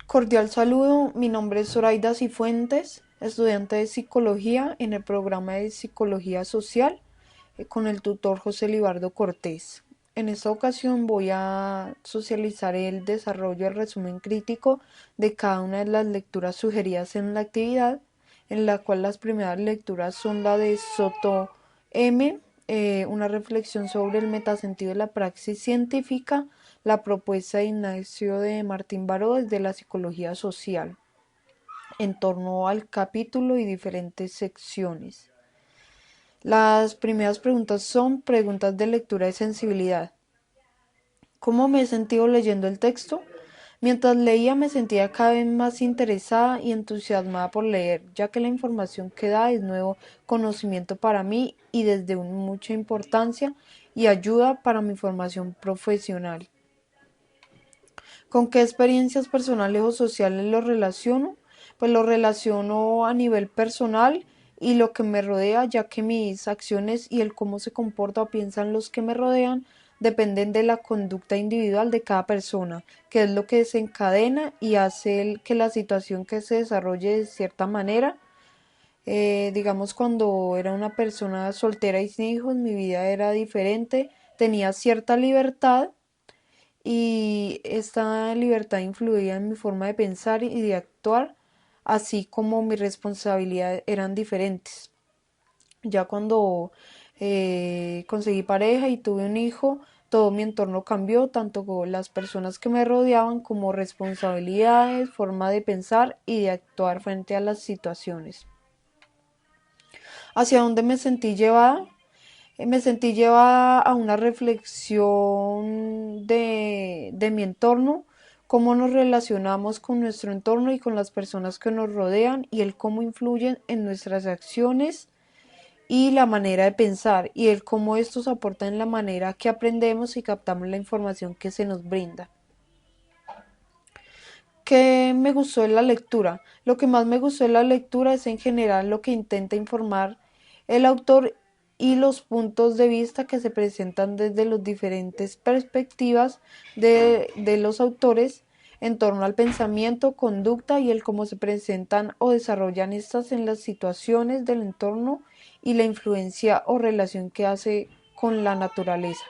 Cordial saludo, mi nombre es Zoraida Cifuentes, estudiante de Psicología en el programa de Psicología Social con el tutor José Libardo Cortés. En esta ocasión voy a socializar el desarrollo del resumen crítico de cada una de las lecturas sugeridas en la actividad, en la cual las primeras lecturas son la de Soto M, una reflexión sobre el metasentido de la praxis científica, la propuesta de Ignacio de Martín Baró desde la psicología social, en torno al capítulo y diferentes secciones. Las primeras preguntas son preguntas de lectura de sensibilidad. ¿Cómo me he sentido leyendo el texto? Mientras leía me sentía cada vez más interesada y entusiasmada por leer, ya que la información que da es nuevo conocimiento para mí y desde mucha importancia y ayuda para mi formación profesional. ¿Con qué experiencias personales o sociales lo relaciono? Pues lo relaciono a nivel personal y lo que me rodea, ya que mis acciones y el cómo se comporta o piensan los que me rodean dependen de la conducta individual de cada persona, que es lo que desencadena y hace que la situación que se desarrolle de cierta manera. Digamos, cuando era una persona soltera y sin hijos, mi vida era diferente, tenía cierta libertad y esta libertad influía en mi forma de pensar y de actuar, así como mis responsabilidades eran diferentes. Ya cuando conseguí pareja y tuve un hijo, todo mi entorno cambió, tanto con las personas que me rodeaban como responsabilidades, forma de pensar y de actuar frente a las situaciones. ¿Hacia dónde me sentí llevada? Me sentí llevada a una reflexión de mi entorno, cómo nos relacionamos con nuestro entorno y con las personas que nos rodean y el cómo influyen en nuestras acciones y la manera de pensar y el cómo estos aportan en la manera que aprendemos y captamos la información que se nos brinda. ¿Qué me gustó de la lectura? Lo que más me gustó de la lectura es en general lo que intenta informar el autor y los puntos de vista que se presentan desde las diferentes perspectivas de los autores en torno al pensamiento, conducta y el cómo se presentan o desarrollan estas en las situaciones del entorno y la influencia o relación que hace con la naturaleza.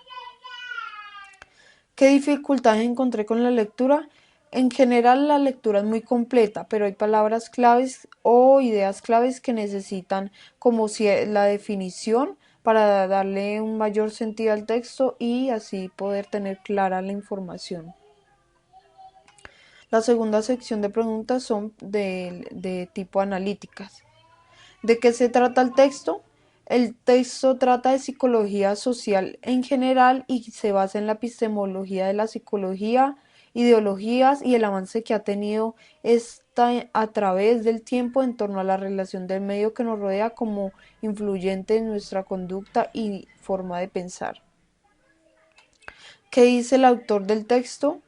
¿Qué dificultades encontré con la lectura? En general la lectura es muy completa, pero hay palabras claves o ideas claves que necesitan como si la definición para darle un mayor sentido al texto y así poder tener clara la información. La segunda sección de preguntas son de tipo analíticas. ¿De qué se trata el texto? El texto trata de psicología social en general y se basa en la epistemología de la psicología, ideologías y el avance que ha tenido esta a través del tiempo en torno a la relación del medio que nos rodea como influyente en nuestra conducta y forma de pensar. ¿Qué dice el autor del texto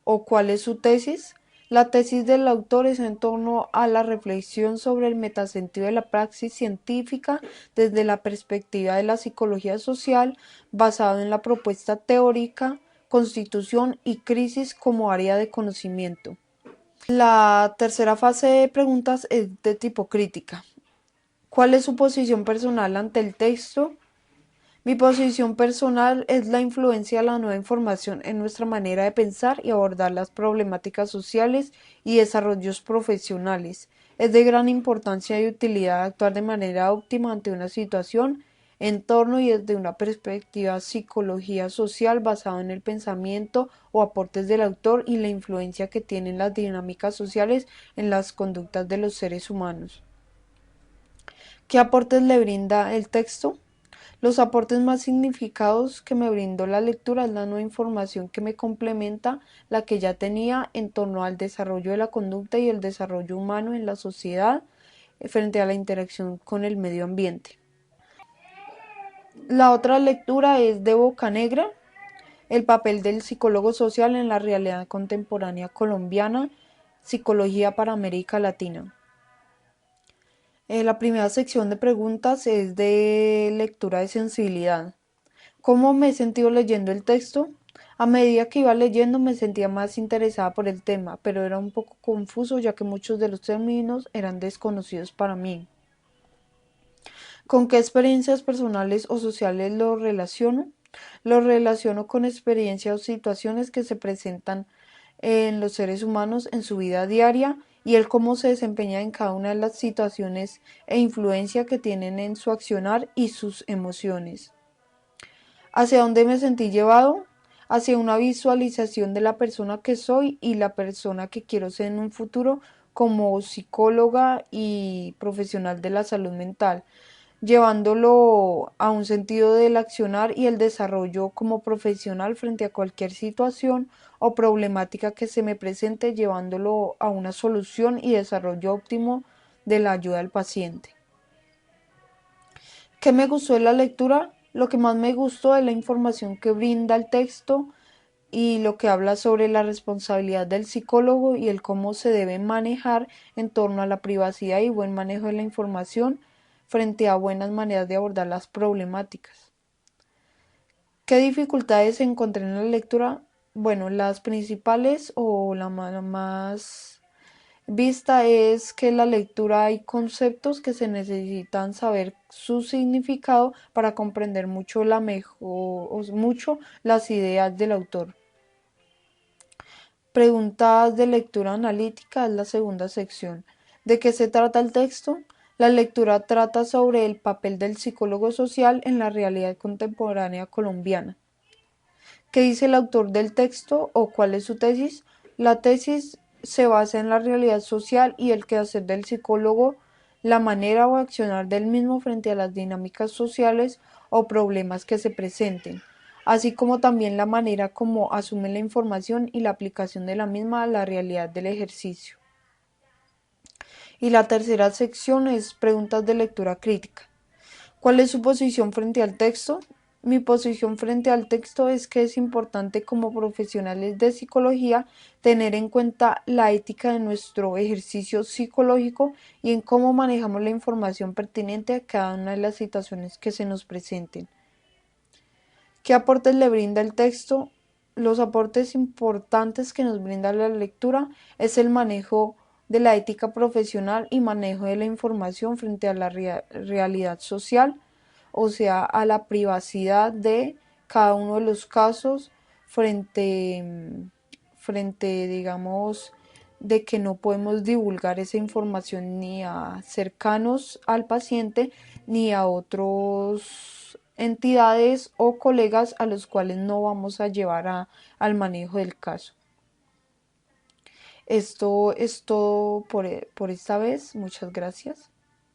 o cuál es su tesis? La tesis del autor es en torno a la reflexión sobre el metasentido de la praxis científica desde la perspectiva de la psicología social, basado en la propuesta teórica, constitución y crisis como área de conocimiento. La tercera fase de preguntas es de tipo crítica. ¿Cuál es su posición personal ante el texto? Mi posición personal es la influencia de la nueva información en nuestra manera de pensar y abordar las problemáticas sociales y desarrollos profesionales. Es de gran importancia y utilidad actuar de manera óptima ante una situación, entorno y desde una perspectiva psicología social basada en el pensamiento o aportes del autor y la influencia que tienen las dinámicas sociales en las conductas de los seres humanos. ¿Qué aportes le brinda el texto? Los aportes más significados que me brindó la lectura es la nueva información que me complementa la que ya tenía en torno al desarrollo de la conducta y el desarrollo humano en la sociedad frente a la interacción con el medio ambiente. La otra lectura es de Bocanegra, el papel del psicólogo social en la realidad contemporánea colombiana, psicología para América Latina. La primera sección de preguntas es de lectura de sensibilidad. ¿Cómo me he sentido leyendo el texto? A medida que iba leyendo me sentía más interesada por el tema, pero era un poco confuso ya que muchos de los términos eran desconocidos para mí. ¿Con qué experiencias personales o sociales lo relaciono? Lo relaciono con experiencias o situaciones que se presentan en los seres humanos en su vida diaria y el cómo se desempeña en cada una de las situaciones e influencia que tienen en su accionar y sus emociones. ¿Hacia dónde me sentí llevado? Hacia una visualización de la persona que soy y la persona que quiero ser en un futuro como psicóloga y profesional de la salud mental, llevándolo a un sentido del accionar y el desarrollo como profesional frente a cualquier situación o problemática que se me presente, llevándolo a una solución y desarrollo óptimo de la ayuda al paciente. ¿Qué me gustó de la lectura? Lo que más me gustó es la información que brinda el texto y lo que habla sobre la responsabilidad del psicólogo y el cómo se debe manejar en torno a la privacidad y buen manejo de la información frente a buenas maneras de abordar las problemáticas. ¿Qué dificultades encontré en la lectura? Bueno, las principales o la más vista es que en la lectura hay conceptos que se necesitan saber su significado para comprender mucho las ideas del autor. Preguntas de lectura analítica es la segunda sección. ¿De qué se trata el texto? La lectura trata sobre el papel del psicólogo social en la realidad contemporánea colombiana. ¿Qué dice el autor del texto o cuál es su tesis? La tesis se basa en la realidad social y el quehacer del psicólogo, la manera o accionar del mismo frente a las dinámicas sociales o problemas que se presenten, así como también la manera como asume la información y la aplicación de la misma a la realidad del ejercicio. Y la tercera sección es preguntas de lectura crítica. ¿Cuál es su posición frente al texto? Mi posición frente al texto es que es importante como profesionales de psicología tener en cuenta la ética de nuestro ejercicio psicológico y en cómo manejamos la información pertinente a cada una de las situaciones que se nos presenten. ¿Qué aportes le brinda el texto? Los aportes importantes que nos brinda la lectura es el manejo de la ética profesional y manejo de la información frente a la realidad social, o sea, a la privacidad de cada uno de los casos frente, digamos, de que no podemos divulgar esa información ni a cercanos al paciente ni a otros entidades o colegas a los cuales no vamos a llevar al manejo del caso. Esto es todo por esta vez. Muchas gracias.